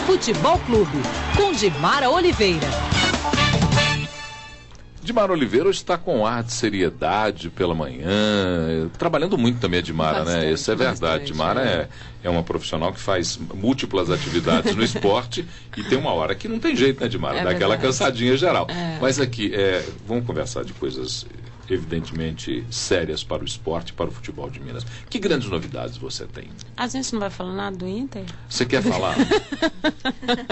Futebol Clube, com Dimara Oliveira. Dimara Oliveira hoje está com ar de seriedade pela manhã, trabalhando muito também a Dimara, bastante, né? Isso é verdade. Dimara é uma profissional que faz múltiplas atividades no esporte e tem uma hora que não tem jeito, né, Dimara? Dá aquela cansadinha geral. Mas aqui, vamos conversar de coisas evidentemente sérias para o esporte, para o futebol de Minas. Que grandes novidades você tem? A gente não vai falar nada do Inter? Você quer falar?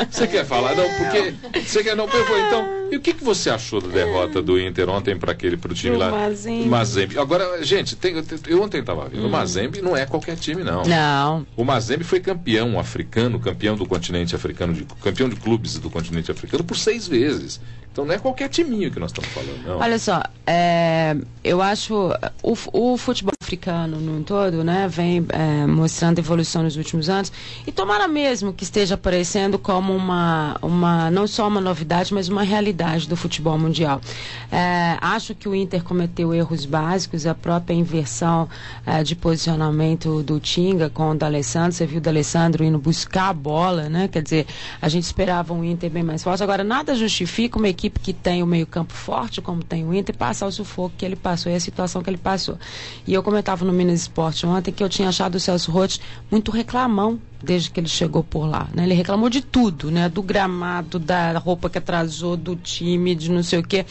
Você quer falar? Não, porque você quer não pegou então. E o que você achou da derrota do Inter ontem para o time lá? Mazembe. Agora, gente, eu ontem estava vendo. O Mazembe não é qualquer time, não. Não. O Mazembe foi campeão africano, campeão do continente africano, campeão de clubes do continente africano por 6 vezes. Então não é qualquer timinho que nós estamos falando, não. Olha só, eu acho o futebol africano no todo, né, vem mostrando evolução nos últimos anos e tomara mesmo que esteja aparecendo como uma não só uma novidade, mas uma realidade do futebol mundial. Acho que o Inter cometeu erros básicos, a própria inversão de posicionamento do Tinga com o D'Alessandro. Você viu o D'Alessandro indo buscar a bola, né? Quer dizer, a gente esperava um Inter bem mais forte. Agora, nada justifica uma equipe que tem o meio-campo forte, como tem o Inter, passar o sufoco que ele passou e a situação que ele passou. E eu comentava no Minas Esporte ontem que eu tinha achado o Celso Roth muito reclamão desde que ele chegou por lá, né? Ele reclamou de tudo, né? Do gramado, da roupa que atrasou, do time, de não sei o quê.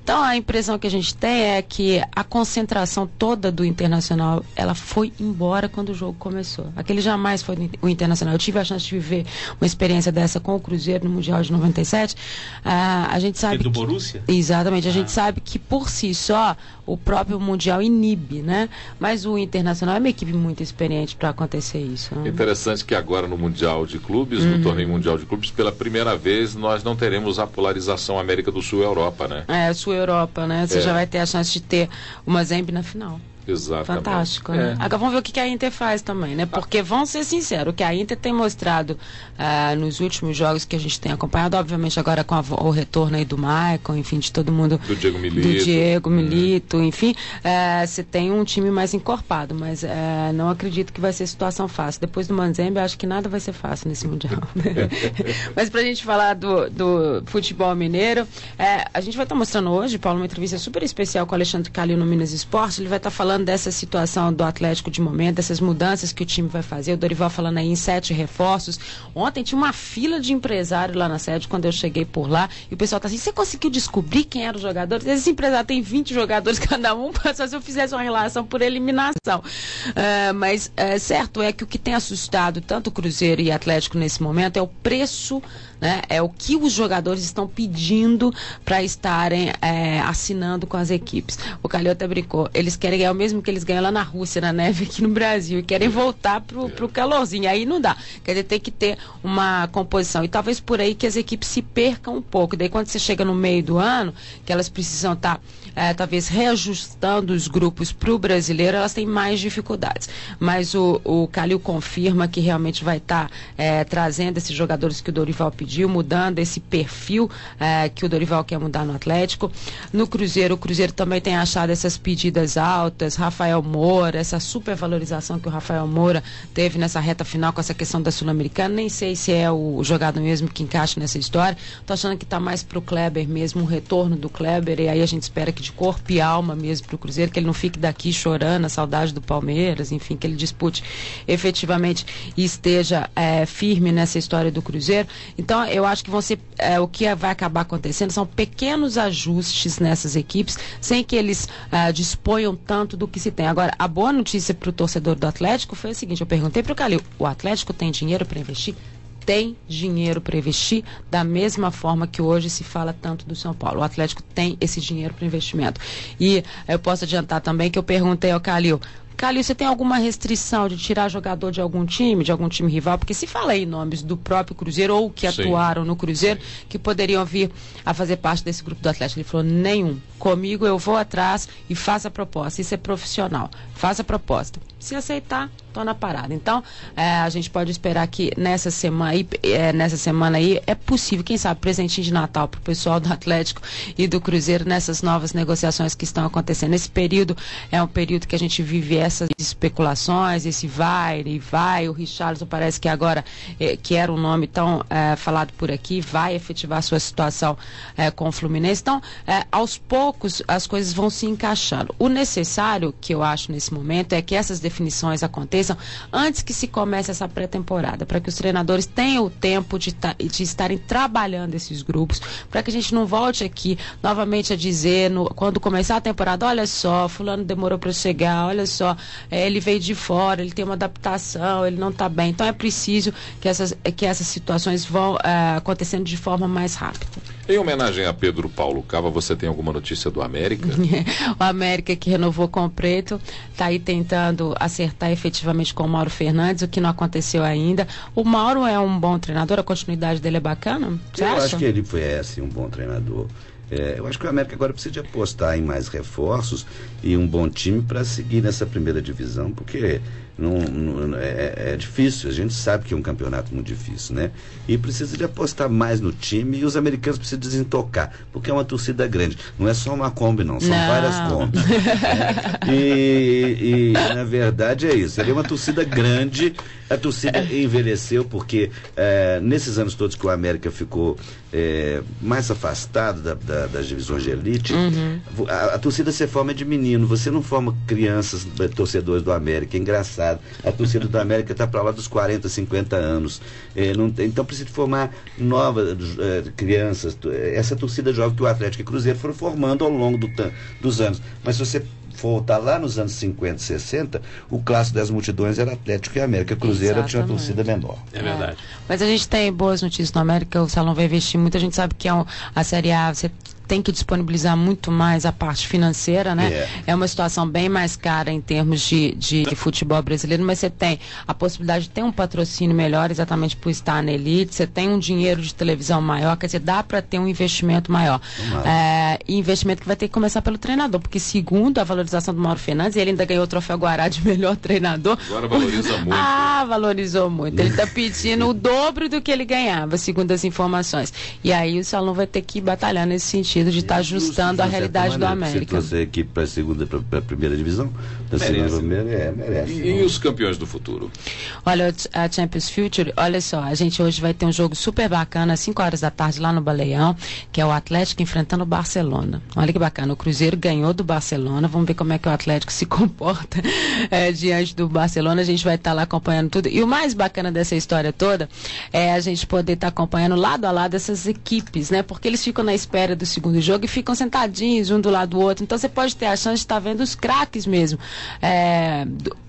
Então a impressão que a gente tem é que a concentração toda do Internacional, ela foi embora quando o jogo começou. Aquele jamais foi o Internacional. Eu tive a chance de viver uma experiência dessa com o Cruzeiro no Mundial de 97. A gente sabe... E do Borussia? Exatamente. A gente sabe que por si só o próprio Mundial inibe, né? Mas o Internacional é uma equipe muito experiente para acontecer isso, né? Interessante que agora no Mundial de Clubes, no Torneio Mundial de Clubes, pela primeira vez nós não teremos a polarização América do Sul-Europa, né? Sul-Europa, né? Você já vai ter a chance de ter o Mazembe na final. Exatamente. Fantástico, né? Agora vamos ver o que a Inter faz também, né? Porque, vamos ser sinceros, o que a Inter tem mostrado nos últimos jogos que a gente tem acompanhado, obviamente agora com o retorno aí do Maicon, enfim, de todo mundo. Do Diego Milito, enfim, você tem um time mais encorpado, mas não acredito que vai ser situação fácil. Depois do Mazembe, acho que nada vai ser fácil nesse Mundial. Mas pra gente falar do futebol mineiro, a gente vai estar mostrando hoje, Paulo, uma entrevista super especial com o Alexandre Calil no Minas Esporte. Ele vai estar falando dessa situação do Atlético de momento, dessas mudanças que o time vai fazer. O Dorival falando aí em 7 reforços. Ontem tinha uma fila de empresário lá na sede quando eu cheguei por lá e o pessoal tá assim, você conseguiu descobrir quem eram os jogadores? Esse empresário tem 20 jogadores cada um, só se eu fizesse uma relação por eliminação. Mas certo é que o que tem assustado tanto o Cruzeiro e Atlético nesse momento é o preço, né? É o que os jogadores estão pedindo para estarem assinando com as equipes. O Calil até brincou, eles querem ganhar o mesmo que eles ganham lá na Rússia, na neve aqui no Brasil, e querem voltar pro calorzinho, aí não dá, quer dizer, tem que ter uma composição, e talvez por aí que as equipes se percam um pouco, daí quando você chega no meio do ano, que elas precisam estar talvez reajustando os grupos para o brasileiro, elas têm mais dificuldades, mas o Calil confirma que realmente vai estar trazendo esses jogadores que o Dorival pediu, mudando esse perfil que o Dorival quer mudar no Atlético. No Cruzeiro, o Cruzeiro também tem achado essas pedidas altas, Rafael Moura, essa supervalorização que o Rafael Moura teve nessa reta final com essa questão da Sul-Americana, nem sei se é o jogador mesmo que encaixa nessa história, tô achando que tá mais pro Kleber mesmo, um retorno do Kleber, e aí a gente espera que de corpo e alma mesmo pro Cruzeiro, que ele não fique daqui chorando a saudade do Palmeiras, enfim, que ele dispute efetivamente e esteja firme nessa história do Cruzeiro. Então eu acho que vão ser, o que vai acabar acontecendo são pequenos ajustes nessas equipes, sem que eles disponham tanto do que se tem. Agora, a boa notícia para o torcedor do Atlético foi a seguinte, eu perguntei para o Calil, o Atlético tem dinheiro para investir? Tem dinheiro para investir, da mesma forma que hoje se fala tanto do São Paulo. O Atlético tem esse dinheiro para investimento. E eu posso adiantar também que eu perguntei ao Calil, você tem alguma restrição de tirar jogador de algum time rival? Porque se fala aí nomes do próprio Cruzeiro ou que atuaram no Cruzeiro, que poderiam vir a fazer parte desse grupo do Atlético. Ele falou, nenhum. Comigo eu vou atrás e faço a proposta. Isso é profissional. Faça a proposta. Se aceitar, tô na parada. Então, a gente pode esperar que nessa semana aí é possível, quem sabe, presentinho de Natal para o pessoal do Atlético e do Cruzeiro nessas novas negociações que estão acontecendo. Esse período é um período que a gente vive essas especulações, esse vai e vai. O Richarlison parece que agora, que era um nome tão falado por aqui, vai efetivar sua situação com o Fluminense. Então, aos poucos, as coisas vão se encaixando. O necessário, que eu acho nesse momento, é que essas definições aconteçam antes que se comece essa pré-temporada, para que os treinadores tenham o tempo de estarem trabalhando esses grupos, para que a gente não volte aqui novamente a dizer, quando começar a temporada, olha só, fulano demorou para chegar, olha só, ele veio de fora, ele tem uma adaptação, ele não está bem. Então é preciso que essas situações vão acontecendo de forma mais rápida. Em homenagem a Pedro Paulo Cava, você tem alguma notícia do América? O América, que renovou com o Preto, está aí tentando acertar efetivamente com o Mauro Fernandes, o que não aconteceu ainda. O Mauro é um bom treinador, a continuidade dele é bacana? Você acha? Acho que ele foi assim, um bom treinador. Eu acho que o América agora precisa de apostar em mais reforços e um bom time para seguir nessa primeira divisão, porque é difícil, a gente sabe que é um campeonato muito difícil, né? E precisa de apostar mais no time, e os americanos precisam desintocar, porque é uma torcida grande, não é só uma Kombi não, são várias Kombis, né? E na verdade é isso, é uma torcida grande, a torcida envelheceu porque nesses anos todos que o América ficou mais afastado das divisões de elite, a torcida se forma de menino, você não forma crianças torcedores do América, é engraçado. A torcida do América está para lá dos 40, 50 anos. Então precisa formar novas crianças. Essa torcida jovem que o Atlético e o Cruzeiro foram formando ao longo dos anos. Mas se você voltar lá nos anos 50, 60, o clássico das multidões era Atlético e América. Cruzeiro tinha uma torcida menor. É verdade. Mas a gente tem boas notícias no América, o Salão vai investir muito. A gente sabe que a Série A, você tem que disponibilizar muito mais a parte financeira, né? É uma situação bem mais cara em termos de futebol brasileiro, mas você tem a possibilidade de ter um patrocínio melhor exatamente por estar na elite, você tem um dinheiro de televisão maior, quer dizer, dá para ter um investimento maior. E investimento que vai ter que começar pelo treinador, porque segundo a valorização do Mauro Fernandes, ele ainda ganhou o troféu Guará de melhor treinador. Agora valoriza muito. Valorizou muito. Ele está pedindo o dobro do que ele ganhava, segundo as informações. E aí o Salão vai ter que batalhar nesse sentido de estar ajustando a realidade do América. Você trouxe a equipe para a segunda, para a primeira divisão? Merece. E os campeões do futuro? Olha, a Champions Future, olha só, a gente hoje vai ter um jogo super bacana, às 5 horas da tarde, lá no Baleião, que é o Atlético enfrentando o Barcelona. Olha que bacana, o Cruzeiro ganhou do Barcelona, vamos ver como é que o Atlético se comporta diante do Barcelona, a gente vai estar lá acompanhando tudo. E o mais bacana dessa história toda é a gente poder estar acompanhando lado a lado essas equipes, né? Porque eles ficam na espera do segundo jogo e ficam sentadinhos um do lado do outro, então você pode ter a chance de estar vendo os craques mesmo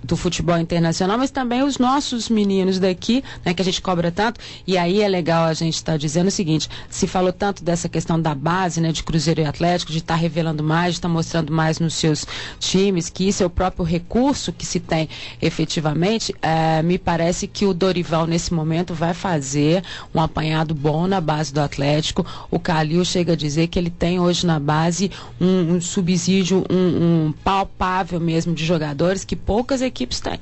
do futebol internacional, mas também os nossos meninos daqui, né, que a gente cobra tanto. E aí é legal a gente estar dizendo o seguinte: se falou tanto dessa questão da base, né, de Cruzeiro e Atlético, de estar revelando mais, de estar mostrando mais nos seus times, que isso é o próprio recurso que se tem efetivamente. Me parece que o Dorival nesse momento vai fazer um apanhado bom na base do Atlético. O Calil chega a dizer que ele tem hoje na base um subsídio, um palpável mesmo de jogadores que poucas equipes têm.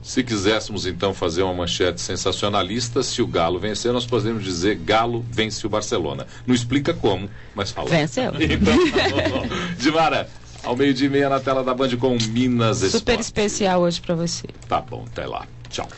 Se quiséssemos então fazer uma manchete sensacionalista, se o Galo vencer, nós podemos dizer: Galo vence o Barcelona. Não explica como, mas fala. Venceu. Então, tá bom. Dimara, ao 12:30 na tela da Band com Minas Esporte. Super especial hoje para você. Tá bom, até lá. Tchau.